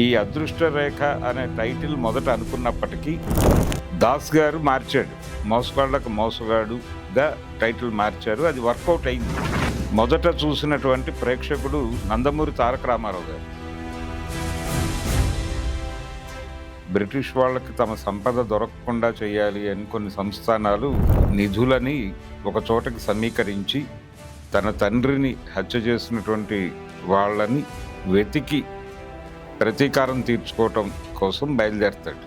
ఈ అదృష్ట రేఖ అనే టైటిల్ మొదట అనుకున్నప్పటికీ దాస్ గారు మార్చాడు. మోసగాళ్ళకు మోసగాడుగా టైటిల్ మార్చారు. అది వర్కౌట్ అయింది. మొదట చూసినటువంటి ప్రేక్షకుడు నందమూరి తారక రామారావు గారు. బ్రిటిష్ వాళ్ళకి తమ సంపద దొరకకుండా చేయాలి అని కొన్ని సంస్థానాలు నిధులని ఒక చోటకి సమీకరించి తన తండ్రిని హత్య చేసినటువంటి వాళ్ళని వెతికి ప్రతీకారం తీర్చుకోవటం కోసం బయలుదేరతాడు.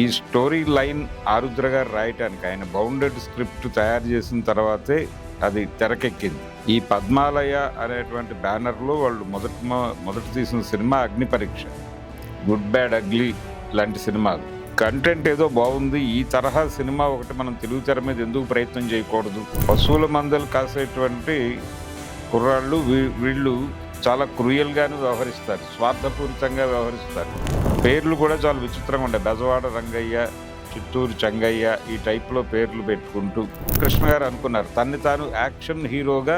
ఈ స్టోరీ లైన్ ఆరుద్ర గారు రాయటానికి ఆయన బౌండెడ్ స్క్రిప్ట్ తయారు చేసిన తర్వాతే అది తెరకెక్కింది. ఈ పద్మాలయ అనేటువంటి బ్యానర్లో వాళ్ళు మొదట తీసిన సినిమా అగ్ని పరీక్ష, గుడ్ బ్యాడ్ అగ్లీ లాంటి సినిమాలు. కంటెంట్ ఏదో బాగుంది, ఈ తరహా సినిమా ఒకటి మనం తెలుగు తెర మీద ఎందుకు ప్రయత్నం చేయకూడదు. పశువుల మందలు కాసేటువంటి కుర్రాళ్ళు వీళ్ళు చాలా క్రూయల్గాను వ్యవహరిస్తారు, స్వార్థపూరితంగా వ్యవహరిస్తారు. పేర్లు కూడా చాలా విచిత్రంగా ఉంటాయి. బెజవాడ రంగయ్య, చిత్తూరు చెంగయ్య, ఈ టైప్లో పేర్లు పెట్టుకుంటూ కృష్ణ గారు అనుకున్నారు తన్ని తాను యాక్షన్ హీరోగా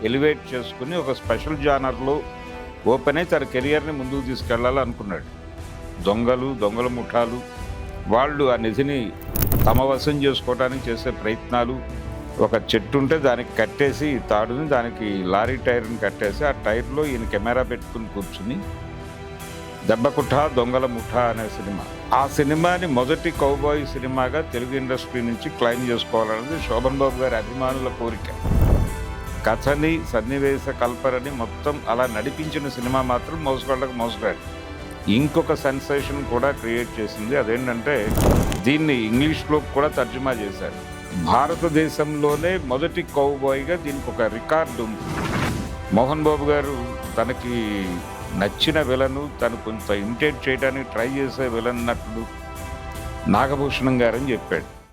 ఎలివేట్ చేసుకుని ఒక స్పెషల్ జానర్లో ఓపెన్ అయి తన కెరియర్ని ముందుకు తీసుకెళ్లాలనుకున్నాడు. దొంగల ముఠాలు వాళ్ళు ఆ నిధిని తమ వశం చేసుకోవడానికి చేసే ప్రయత్నాలు, ఒక చెట్టు ఉంటే దానికి కట్టేసి తాడుని, దానికి లారీ టైర్ని కట్టేసి ఆ టైర్లో ఈయన కెమెరా పెట్టుకుని కూర్చుని దెబ్బకుఠ దొంగల ముఠా అనే సినిమా, ఆ సినిమాని మొదటి కౌబాయ్ సినిమాగా తెలుగు ఇండస్ట్రీ నుంచి క్లైమ్ చేసుకోవాలన్నది శోభన్ బాబు గారి అభిమానుల కోరిక. కథని సన్నివేశ కల్పనని మొత్తం అలా నడిపించిన సినిమా మాత్రం మోసగాళ్ళకు మోసగాడు. ఇంకొక సెన్సేషన్ కూడా క్రియేట్ చేసింది. అదేంటంటే దీన్ని ఇంగ్లీష్లో కూడా తర్జుమా చేశారు. భారతదేశంలోనే మొదటి కౌబాయ్గా దీనికి ఒక రికార్డు ఉంది. మోహన్ బాబు గారు తనకి నచ్చిన విలను తను కొంత ఇమిటేట్ చేయడానికి ట్రై చేసే విలన్ నటుడు నాగభూషణం గారని చెప్పాడు.